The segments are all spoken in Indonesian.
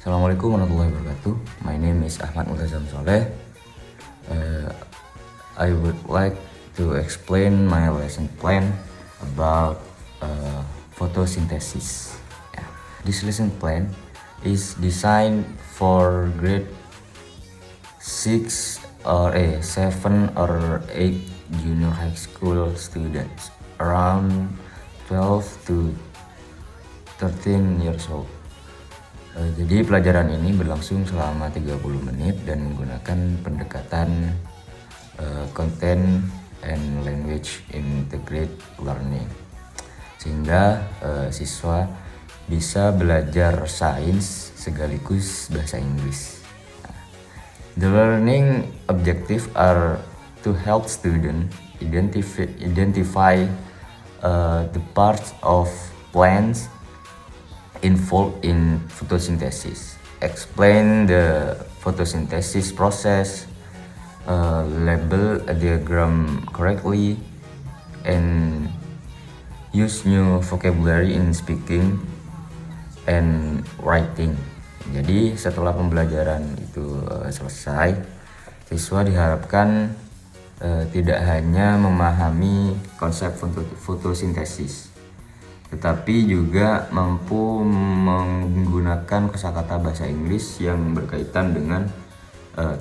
Assalamualaikum warahmatullahi wabarakatuh. My name is Ahmad Multazam Soleh. I would like to explain my lesson plan about photosynthesis. Yeah. This lesson plan is designed for grade 6 or 7 or 8 junior high school students around 12 to 13 years old. Jadi pelajaran ini berlangsung selama 30 menit dan menggunakan pendekatan content and language integrated learning, sehingga siswa bisa belajar sains sekaligus bahasa Inggris. The learning objective are to help student identify the parts of plants involved in photosynthesis, explain the photosynthesis process, label a diagram correctly, and use new vocabulary in speaking and writing. Jadi setelah pembelajaran itu selesai, siswa diharapkan tidak hanya memahami konsep fotosintesis, tetapi juga mampu menggunakan kosakata bahasa Inggris yang berkaitan dengan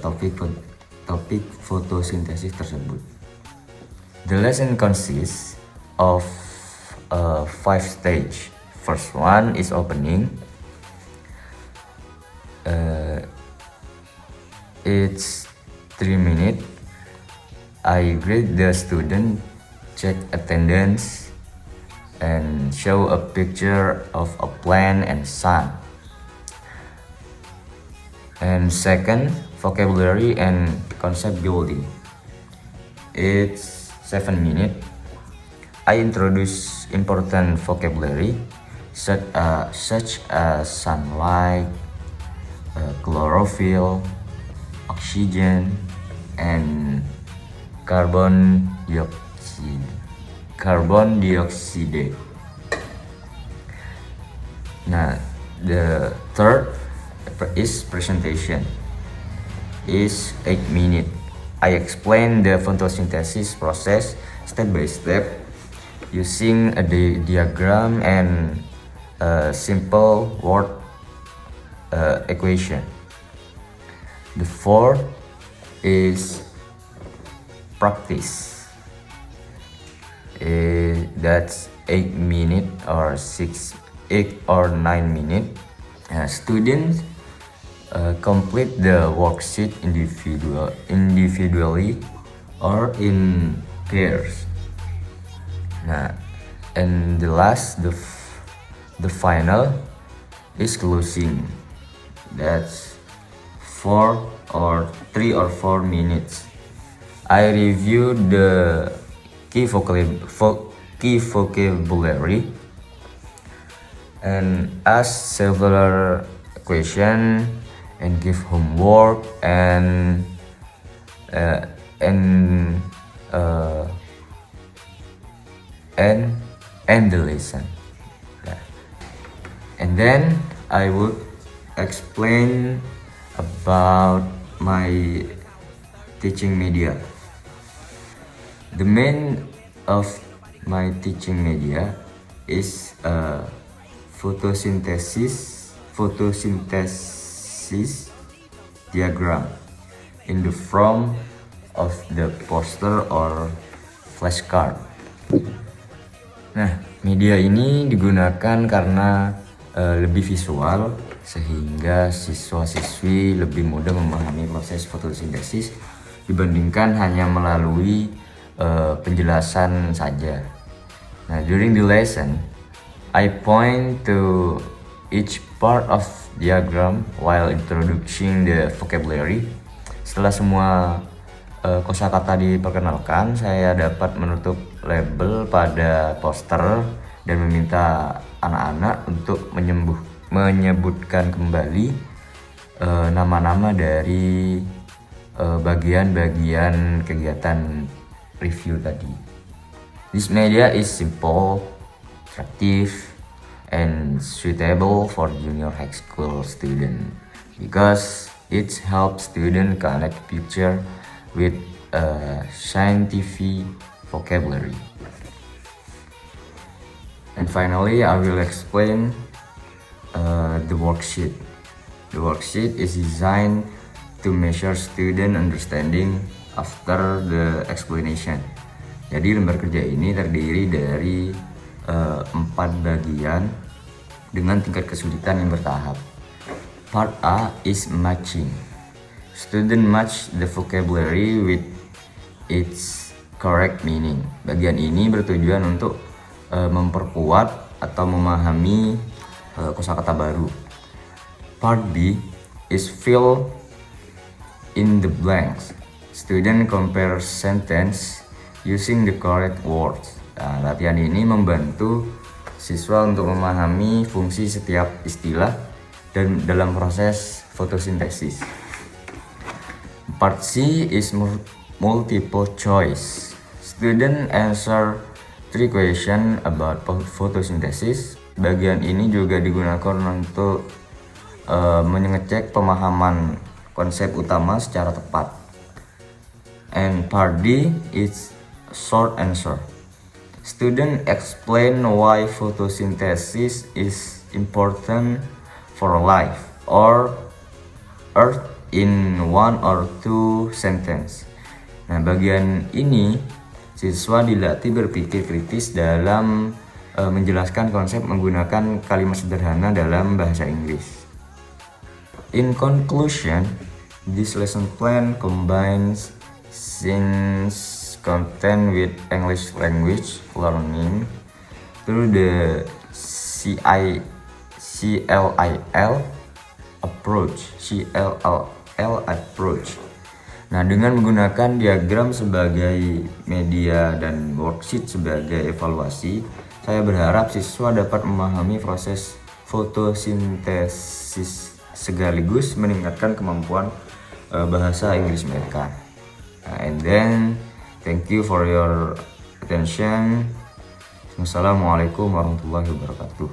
topik fotosintesis tersebut. The lesson consists of 5 stages. First one is opening. It's 3 minutes. I grade the student, check attendance, and show a picture of a plant and sun. And second, vocabulary and concept building. It's 7 minutes. I introduce important vocabulary such as sunlight, chlorophyll, oxygen, and carbon dioxide. Nah, the third is presentation. Is 8 minutes. I explain the photosynthesis process step by step using a diagram and a simple word equation. The fourth is practice. That's 8 minutes or 8 or 9 minutes. Students complete the worksheet individually or in pairs. Nah, and the last, the final is closing. That's 3 or 4 minutes. I review the key vocabulary and ask several questions and give homework and the lesson. Yeah. And then I would explain about my teaching media. The main of my teaching media is photosynthesis diagram in the form of the poster or flashcard. Nah, media ini digunakan karena lebih visual, sehingga siswa-siswi lebih mudah memahami proses fotosintesis dibandingkan hanya melalui penjelasan saja. Nah, during the lesson, I point to each part of diagram while introducing the vocabulary. Setelah semua kosakata diperkenalkan, saya dapat menutup label pada poster dan meminta anak-anak untuk menyebutkan kembali nama-nama dari bagian-bagian kegiatan review tadi. This media is simple, attractive, and suitable for junior high school student because it helps student connect picture with scientific vocabulary. And finally, I will explain the worksheet. The worksheet is designed to measure student understanding after the explanation. Jadi lembar kerja ini terdiri dari 4 bagian dengan tingkat kesulitan yang bertahap. Part A is matching. Student match the vocabulary with its correct meaning. Bagian ini bertujuan untuk memperkuat atau memahami kosakata baru. Part B is fill in the blanks. Student compare sentence using the correct words. Nah, latihan ini membantu siswa untuk memahami fungsi setiap istilah dan dalam proses fotosintesis. Part C is multiple choice. Student answer 3 questions about photosynthesis. Bagian ini juga digunakan untuk mengecek pemahaman konsep utama secara tepat. And part D is short answer. Student explain why photosynthesis is important for life or earth in 1 or 2 sentence. Nah, bagian ini siswa dilatih berpikir kritis dalam menjelaskan konsep menggunakan kalimat sederhana dalam bahasa Inggris. In conclusion, this lesson plan combines science content with English language learning through the CLIL approach. Nah, dengan menggunakan diagram sebagai media dan worksheet sebagai evaluasi, saya berharap siswa dapat memahami proses fotosintesis sekaligus meningkatkan kemampuan bahasa Inggris mereka. And then, thank you for your attention. Wassalamualaikum warahmatullahi wabarakatuh.